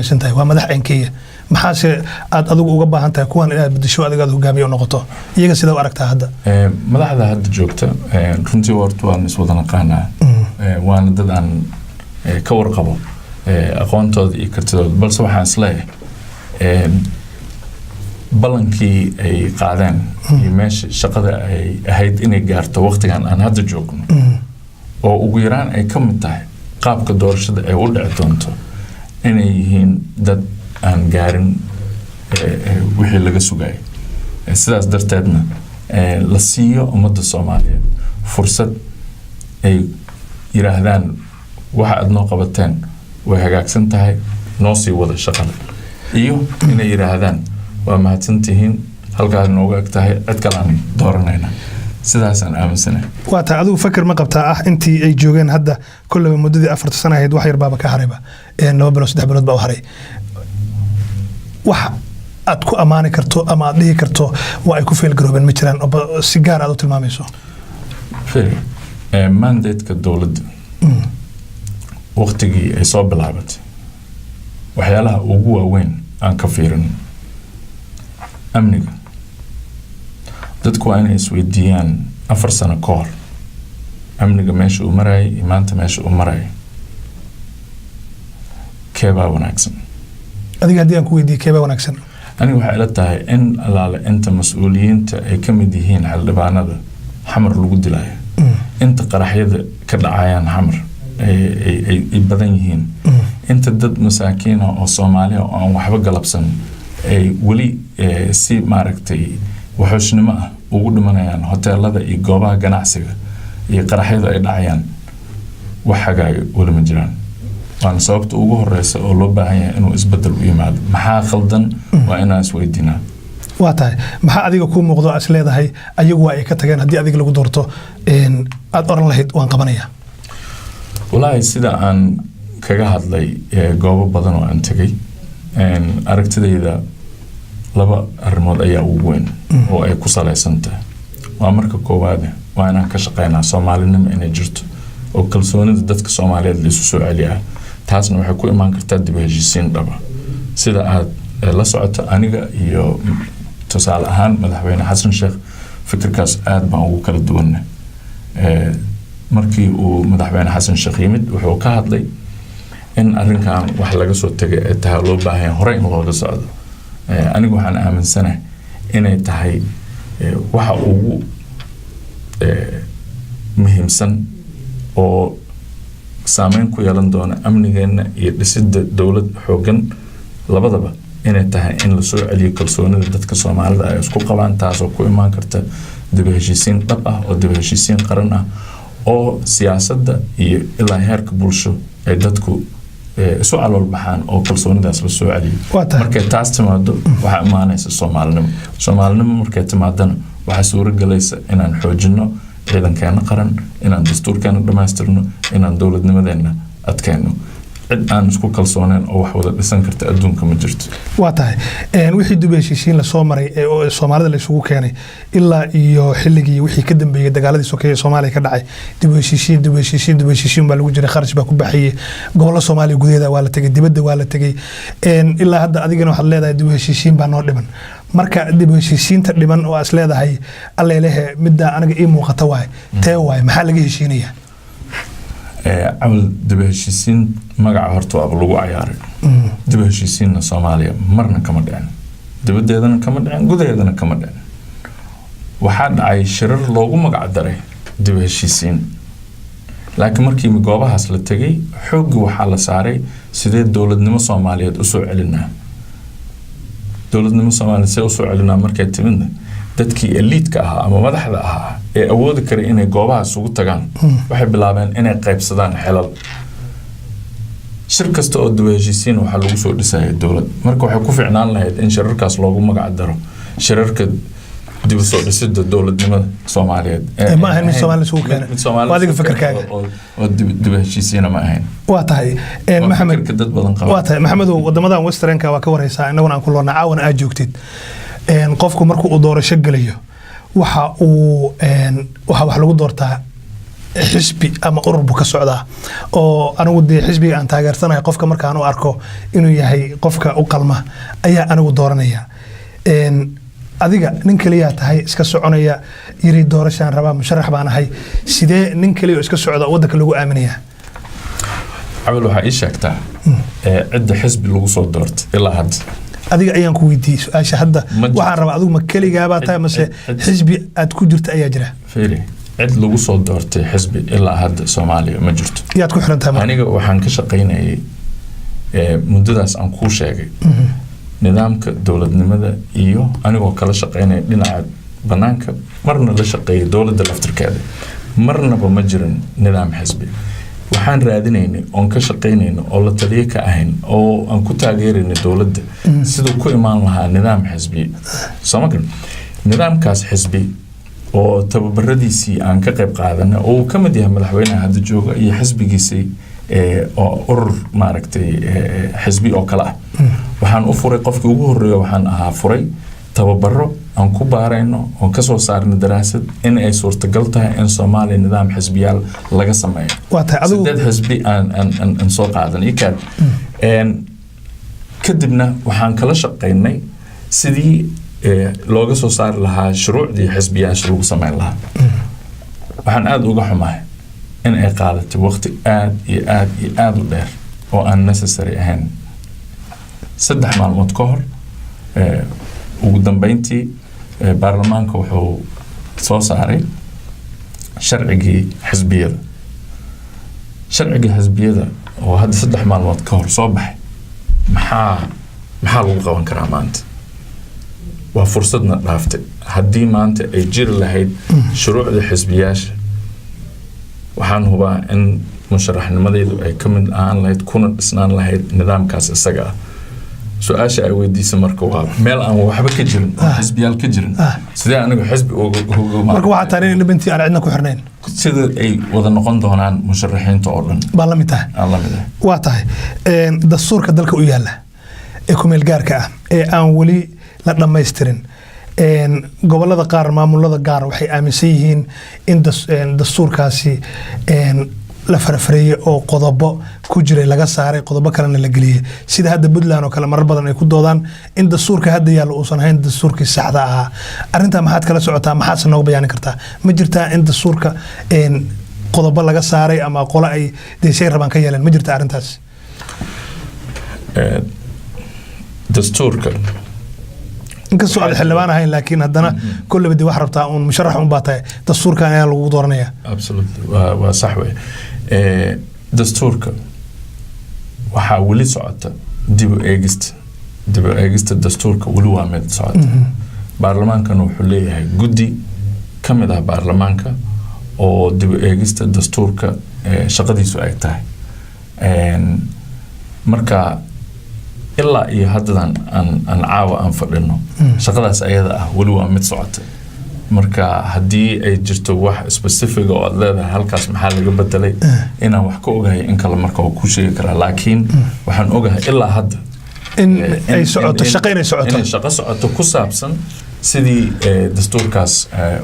سنتي ومدح إنكية محاسة أدوق وجبها أنت كون بدشوا أدوق هجامي ونقطة يجلس إذا وأركتها هذا مدح هذا هاد جوكته كنت ورطوا نسبة نقانا وأنا ضد عن كور قبو أقوانتو يكتر بل صباح أصلاه بلنكي أي قاعدين يمشي شقة أي هيد إني جارت وقت عن هذا جوكنا وغيران أي كم تاعي قاب كدور شد أي ولد عطونته inay yihiin dad aan gaarin wixii laga sugay sidaas darteedna la siiyo ummadda Soomaaliyeed fursad ay yiraahdaan waxa aad noo qabateen way hagaagsan tahay noo sii wada shaqada iyo inay yiraahdaan waa mahadsantihiin halkaas nooga ag tahay cid kale aan dooranayna sidaas aan aaminsanahay waata adigu fakir ma qabtaa intii ay joogeen hadda kullaba muddadii 4 sano ahayd wax yar baaba ka harayba 2 bilood 3 bilood baa haray wax aad ku amaani karto ama aad dhihi karto waa ay ku feel garoobeen ma jiraan oo si gaar ah u tilmaamayso mandate-ka dawladda waqtigii ay soo bilaabatay waxyaalaha ugu waaweyn aan ka fiirin amniga dadku waa inay isweydiiyaan 4 sano ka hor amniga meesha uu marayay iyo maanta meesha uu marayay keebaa wanaagsan adiga haddii aan ku weydiiyo keebaa wanaagsan aniga waxay ila tahay in alaale inta mas'uuliyiinta ay ka mid yihiin xildhibaanada xamar lagu dilaayo inta qaraxyada ka dhacayaan xamar ay badan yihiin inta dad masaakiin oo Soomaaliya oo aan waxba galabsan ay wali si maaragtay waxooshnimo ah ugu dhimanayaan hoteelada iyo goobaha ganacsiga iyo qaraxyada ay dhacayaan wax hagaag wala ma jiraan waan sababta ugu horeysa oo loo baahan yahay inuu isbedel u yimaado maxaa khaldan waa inaan isweydiinaa waa tahay maxaa adiga ku muuqdo as leedahay ayagu ay ka tageen haddii adiga lagu doorto aad oran lahayd waan qabanaya walahi sida aan kaga hadlay goobo badan oo aan tagay aragtidayda laba arrimood ayaa ugu weyn oo ay ku saleysan tahay waa marka koowaad waa inaan ka shaqeynaa Soomaalinimo inay jirto oo kalsoonida dadka Soomaaliyeed la isu soo celiyaa taasna waxay ku imaan kartaa dib u heshiisiin dhaba sida aad la socoto aniga iyo tusaale ahaan madaxweyne Xasan Sheekh fikirkaas aad baan ugu kala duwanna markii uu madaxweyne Xasan Sheekh yimid wuxuu ka hadlay in arrinkan wax laga soo tagay ee tahay loo baahan hore in looga socdo anigu waxaan aaminsanahay inay tahay waxa ugu muhiimsan oo saameyn ku yeelan doona amnigeena iyo dhisidda dawlad xoogan labadaba inay tahay in la soo celiyo kalsoonida dadka Soomaalida ay isku qabaan taas oo ku imaan karta dib u heshiisiin dhab ah oo dib u heshiisiin qaran ah oo siyaasadda iyo ilaa heerka bulsho ay dadku soo calool baxaan oo kalsoonidaas la soo celiyo markay taas timaado waxa imaanaysa Soomaalinimo markay timaadana waxa suuragelaysa inaan xoojino ciidankeena qaran inaan dastuurkeena dhamaystirno inaan dawladnimadeena adkayno cid aan isku kalsooneen oo wax wada dhisan karta adduunka ma jirto waa tahay wixii dib u heshiisiin la soo maray oo Soomaalida la isugu keenay ilaa iyo xilligii wixii ka dambeeyay dagaaladii sokeeye Soomaaliya ka dhacay dib u heshiisiin baa lagu jiray kharash baa ku baxayay gobolka Soomaaliya gudaheeda waa la tagay dibadda waa la tagay ilaa hadda adigana waxaad leedahay dib u heshiisiin baa noo dhiman marka dib u heshiisiinta dhiman oo as leedahay alleelehe midda anaga ii muuqata waay tee waay maxaa laga heshiinayaa عمل دبهشيسين مقع هرتو أبلغو عياري دبهشيسين الصومالية مرنا كمدعن دبديدنا كمدعن قديدنا كمدعن وحاد عاي شرر لوغو مقع داري دبهشيسين لكن مركي مقوبها سلتقي حوق وحالة ساري سيدي دولة نمو صومالية أسوع علينا دولة نمو صومالية سي أسوع علينا مركي تمنى dadkii elite-ka ahaa ama madaxda ahaa ee awoodi kara inay goobaha isugu tagaan waxay bilaabeen inay qaybsadaan xilal shir kasta oo dib u heshiisiin waxa lagu soo dhisay dawlad marka waxay ku fiicnaan lahayd in shirarkaas loogu magac daro shirarka dib u soo dhisidda dawladnimada Soomaaliyeed ma ahayn mid Soomaaliya isugu keenay adiga fikirkaaga oo dib u heshiisiin ma ahayn waa tahay Maxamed dad badan qaba waa tahay Maxamed wadamadan Western-ka waa ka wareysaa inaguna aan ku loona caawan aad joogtid qofku markuu u doorasho galayo waxa wax lagu doortaa xisbi ama urur buu ka socdaa oo anigu dee xisbiga aan taageersanahay qofka markaan u arko inuu yahay qofka u qalma ayaa anigu dooranaya adiga nin kaliya tahay iska soconaya yiri doorashaan rabaa musharax baan ahay sidee nin kaliya iska socda wadanka lagu aaminayaa cabal waxaa ii sheegtaa cidda xisbi lagu soo doortay ilaa hadda adiga ayaan ku weydiiyey su-aasha hadda waxaan rabaa adigu ma keligaabaa tahay mase xisbi aad ku jirta ayaa jira fiiri cid lagu soo doortay xisbi ilaa hadda Soomaaliya ma jirto yaad ku xiran tahay aniga waxaan ka shaqaynayay muddadaas aan kuu sheegay nidaamka dowladnimada iyo anigoo kala shaqaynaya dhinaca banaanka marna la shaqeeyay dowladda laftirkeeda marnaba ma jirin nidaam xisbi waxaan raadinaynay oon ka shaqaynayno oo la taliye ka ahayn oo aan ku taageeraynay dowladda siduu ku imaan lahaa nidaam xisbi soomaaliya nidaamkaas xisbi oo tababaradiisii aan ka qayb qaadanay oo uu ka mid yahay madaxweynaha hadda jooga iyo xisbigiisii oo urur maaragtay xisbi oo kale ah waxaan u furay qofkii ugu horeeyo waxaan ahaa furay tababaro aan ku baarayno oo ka soo saarno daraasad in ay suurtagal tahay in Soomaaliya nidaam xisbiyaal laga sameeyo sideed xisbi aan soo qaadanay kadibna waxaan kala shaqaynay sidii looga soo saari lahaa shuruucdii xisbiyaasha lagu sameyn lahaa waxaan aad uga xumahay in ay qaadatay waqti aad u dheer oo aan necessary ahayn 3 maalmood ka hor ugu dambeyntii baarlamaanka wuxuu soo saaray sharcigii xisbiyada oo hadda 3 maalmood ka hor soo baxay maxaa lagu qaban karaa maanta waa fursadna dhaaftay haddii maanta ay jiri lahayd shuruucda xisbiyaasha waxaan hubaa in musharaxnimadeedu ay ka mid ahaan lahayd kuna dhisnaan lahayd nidaamkaas isaga ah su-aasha ay weydiisay marka waa meel aan waxba ka jirin xisbiyaal ka jirin sidee anigu xisbi marka waxaa tahay in dhibantii aan cidna ku xirnayn sida ay wada noqon doonaan musharaxiinta oo dhan baa la mid tahay waa tahay dastuurka dalka u yaala ee ku meel gaarka ah ee aan weli la dhammaystirin gobolada qaar maamulada gaar waxay aaminsan yihiin in dastuurkaasi la farfareeyay oo qodobo ku jiray laga saaray qodobo kalena la geliyay sida hadda Puntland oo kale marar badan ay ku doodaan in dastuurka hadda yaalo uusan ahayn dastuurkii saxda ah arinta maxaad kala socotaa maxaad nooga bayaan kartaa ma jirtaa in dastuurka qodobo laga saaray ama qolo ay deeshay rabaan ka yeelan ma jirtaa arintaas dastuurka inkastoo aad xildhibaan ahayn laakiin haddana kolleyba dib wax rabtaa uun musharax un baa tahay dastuurkan ayaa lagu dooranaya absolutely waa sax wey dastuurka waxaa weli socota dib u eegista dastuurka weli waa mid socota baarlamaankana wuxuu leeyahay guddi ka mid ah baarlamaanka oo dib u eegista dastuurka shaqadiisu ay tahay marka ilaa iyo haddan aan caawa aan fadhino shaqadaas ayada ah weli waa mid socota marka haddii ay jirto wax specific oo aad leedahay halkaas maxaa laga bedelay inaan wax ka ogahay in kale marka oo ku sheegi karaa laakiin waxaan ogahay ilaa hadda in ay socoto shaqo socoto ku saabsan sidii dastuurkaas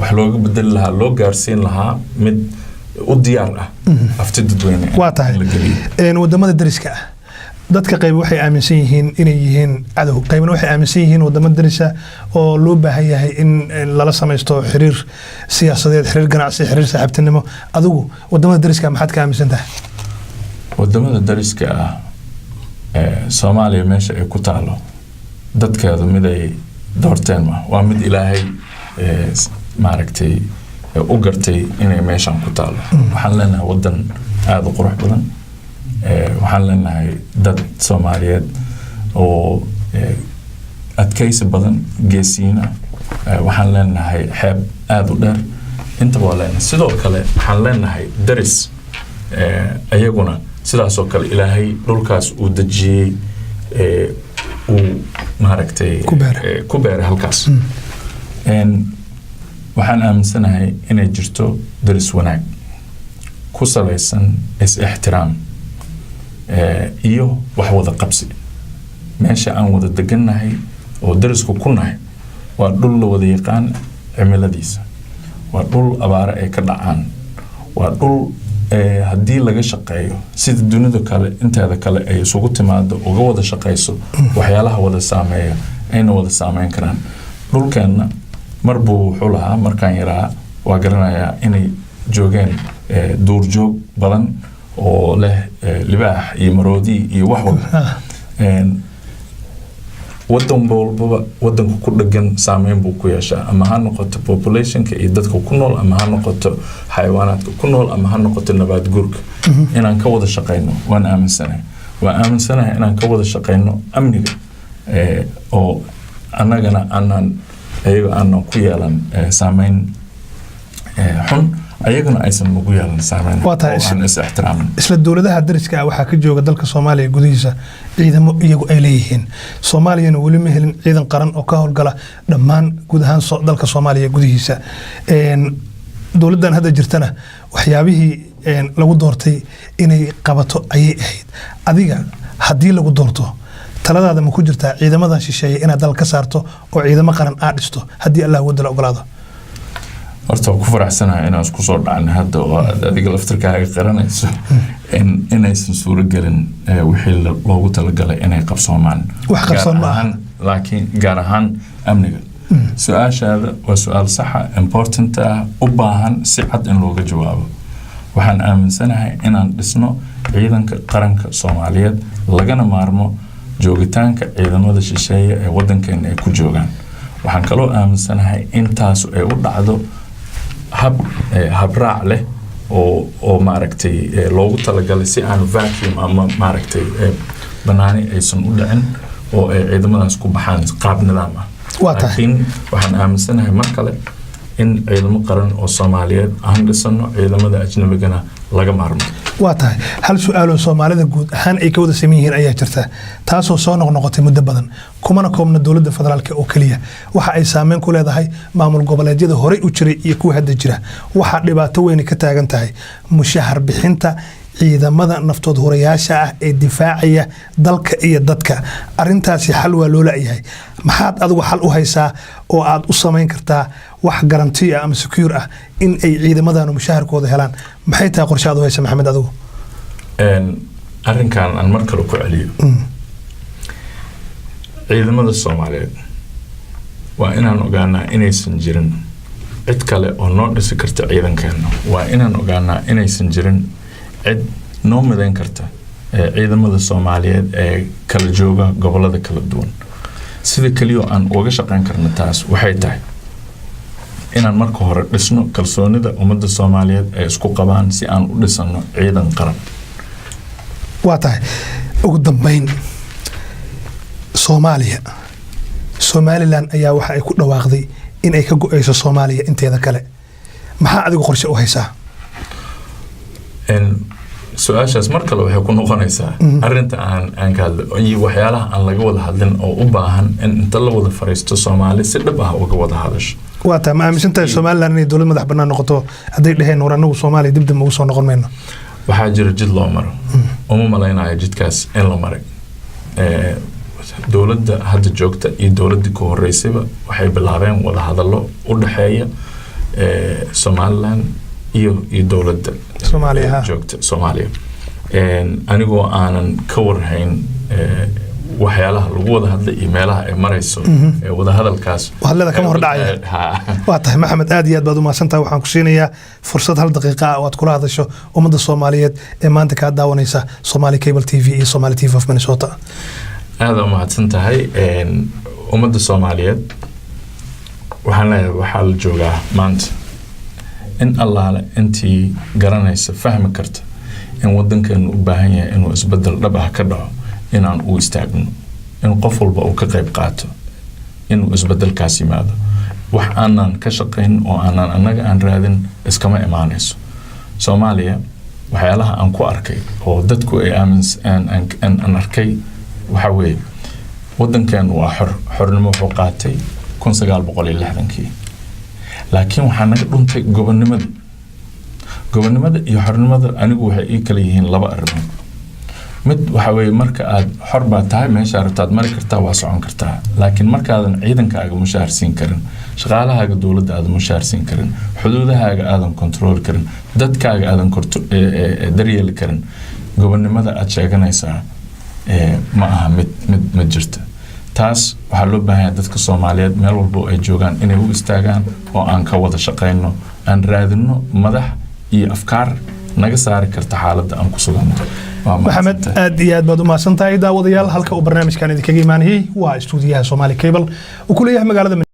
wax looga bedeli lahaa loo gaarsiin lahaa mid u diyaar ah afti dadweyne waa tahay wadamada dariska ah dadka qayb waxay aaminsan yihiin inay yihiin cadow qaybna waxay aaminsan yihiin wadamo darisa oo loo baahan yahay in lala samaysto xiriir siyaasadeed xiriir ganacsi xiriir saaxiibtinimo adigu wadamada dariska maxaad ka aaminsan tahay wadamada dariska ah Soomaaliya meesha ay ku taalo dadkeedu mid ay doorteen waa mid ilaahay maaragtay u gartay inay meeshan ku taalo waxaan leenahay wadan aad u qurux badan waxaan leenahay dad Soomaaliyeed oo adkaysi badan geesiin ah waxaan leenahay xeeb aad u dheer inta waa leenahay sidoo kale waxaan leenahay daris ayaguna sidaas oo kale ilaahay dhulkaas uu dajiyay uu maaragtay ku beeray halkaas waxaan aaminsanahay inay jirto daris wanaag ku salaysan is-ixtiraam iyo wax wada qabsi meesha aan wada degannahay oo darisku ku nahay waa dhul la wada yaqaan cimiladiisa waa dhul abaare ay ka dhacaan waa dhul haddii laga shaqeeyo sida dunida kale inteeda kale ay isugu timaado uga wada shaqeyso waxyaalaha wada saameeya ayna wada saameyn karaan. dhulkeenna mar buu wuxuu lahaa markaan yaraa waa garanayaa inay joogeen duurjoog badan oo leh libaax iyo maroodi iyo wax walba. wadan walbaba wadanku ku dhagan saameyn buu ku yeeshaa, ama ha noqoto populationka iyo dadka ku nool, ama ha noqoto xayawaanaadka ku nool, ama ha noqoto nabaad guurka. inaan ka wada shaqeyno waan aaminsanahay inaan ka wada shaqeyno amniga oo annagana ayaga aanan ku yeelan saameyn xun, ayagana aysan ugu yeelan saameyn oo aan is ixtiraamin. isla dowladaha dariska ah waxaa ka jooga dalka Soomaaliya gudihiisa ciidamo iyagu ay leeyihiin. Soomaaliyana weli ma helin ciidan qaran oo ka howlgala dhammaan guud ahaan dalka Soomaaliya gudihiisa. dowladdan hadda jirtana waxyaabihii lagu doortay inay qabato ayay ahayd. adiga haddii lagu doorto taladaada ma ku jirtaa ciidamadan shisheeye inaad dal ka saarto oo ciidamo qaran aad dhisto haddii Allah wadala ogolaado? horta ku faraxsanahay inaan isku soo dhacno hadda oo adiga laftirkaaga qaranayso inaysan suuro gelin wixii loogu talagalay inay qabsoomaan wax qarsoon ma aha, laakiin gaar ahaan amniga. su-aashaada waa su-aal saxa, important ah, u baahan si cad in looga jawaabo. waxaan aaminsanahay inaan dhisno ciidanka qaranka Soomaaliyeed lagana maarmo joogitaanka ciidamada shisheeye ee wadankeena ay ku joogaan. waxaan kaloo aaminsanahay intaas ay u dhacdo habraac leh oo maaragtay loogu talagalay si aan vacuum ama maaragtay banaani aysan u dhicin oo ay ciidamadaas ku baxaan qaab nidaam ah. laakiin waxaan aaminsanahay mar kale in ciidamo qaran oo Soomaaliyeed aan dhisano, ciidamada ajnabigana laga maarmo. waa tahay hal su'aal oo Soomaalida guud ahaan ay ka wada sameeyeen ayaa jirta, taasoo soo noqnoqotay muddo badan, kumana koobna dowladda federaalka oo kaliya. waxa ay saameyn ku leedahay maamul goboleedyada hore u jiray iyo kuwa hadda jira. waxa dhibaato weyn ka taagan tahay mushahar bixinta ciidamada naftood horeyaasha ah ee difaacaya dalka iyo dadka. arintaasi xal waa loo laayahay. maxaad adigu xal u haysaa oo aad u sameyn kartaa wax garanti ah ama secure ah in ay ciidamadan mushaharkooda helaan? maxay tahay qorshaad u haysaa Maxamed adigu? arrinkan aan mar kale ku celiyo, ciidamada Soomaaliyeed waa inaan ogaanaa inaysan jirin cid kale oo noo dhisi karta ciidankeena. waa inaan ogaanaa inaysan jirin cid noo midayn karta ciidamada Soomaaliyeed ee kala jooga gobolada kala duwan. sida kaliya aan uga shaqeyn karno taas waxay tahay inaan marka hore dhisno kalsoonida ummadda Soomaaliyeed ay isku qabaan si aan u dhisano ciidan qaran. waa tahay ugu dambeyn Somaliland ayaa waxa ay ku dhawaaqday in ay ka go'ayso Soomaaliya inteeda kale. maxaa adigu qorshe u haysaa? su-aashaas mar kale waxay ku noqonaysaa arrinta aan ka hadlo iyo waxyaalaha aan laga wada hadlin oo u baahan in inta la wada fariisto Soomaali si dhab ah uga wada hadasho. waa tahay ma aaminsantahay Somaliland inay dowlad madax bannaan noqoto hadday dhaheen war anagu Soomaaliya dibdib ugu soo noqon mayno? waxaa jira jid loo maro, uma malaynayo jidkaas in la maray. dowladda hadda joogta iyo dowladdii ku horeysayba waxay bilaabeen wada hadallo u dhaxeeya Somaliland iyo dowladda joogta Soomaaliya. anigoo aanan ka warhayn waxyaalaha lagu wada hadlay iyo meelaha ay marayso wada hadalkaas hadalada kama hor dhacaya. waa tahay Maxamed, aad iyo aad baad u mahadsantahay. waxaan ku siinayaa fursad 1 daqiiqo ah oo aad kula hadasho ummadda Soomaaliyeed ee maanta ka daawanaysa Somali Cable TV iyo Somali TV of Minnesota. aad u mahadsantahay. ummadda Soomaaliyeed waxaan leeyahay waxaa la joogaa maanta in allaale intii garanaysa fahmi karta in wadankeenu u baahan yahay inuu isbedel dhab ah ka dhaco inaan u istaagno, in qof walba uu ka qayb qaato inuu isbedelkaas yimaado. wax aanan ka shaqayn oo aanan annaga aan raadin iskama imaanayso. Soomaaliya waxyaalaha aan ku arkay oo dadku ay aan arkay waxa weeye wadankeenu waa xornimo wuxuu qaatay 1960kii, laakiin waxaa naga dhuntay gobonnimada iyo xornimada. anigu waxay ii kala yihiin laba arrimood. mid waxa weeye marka aad xor baad tahay meesha rabtaad mari kartaa waa socon kartaa laakiin markaadan ciidankaaga mushaar siin karin shaqaalahaaga dowladda aadan mushaar siin karin xuduudahaaga aadan control karin dadkaaga aadan daryeeli karin gobonnimada aad sheeganaysaa ma aha mid jirta taas waxaa loo baahan yahay dadka Soomaaliyeed meel walba ay joogaan inay u istaagaan oo aan ka wada shaqeyno aan raadino madax iyo afkaar naga saari karta xaaladda aan ku sugannahay محمد أدي أد بدو ما سنتاي داود يال هلك وبرنامج كان يدك جيمانه واستوديوها سومالي كيبل وكل يوم قال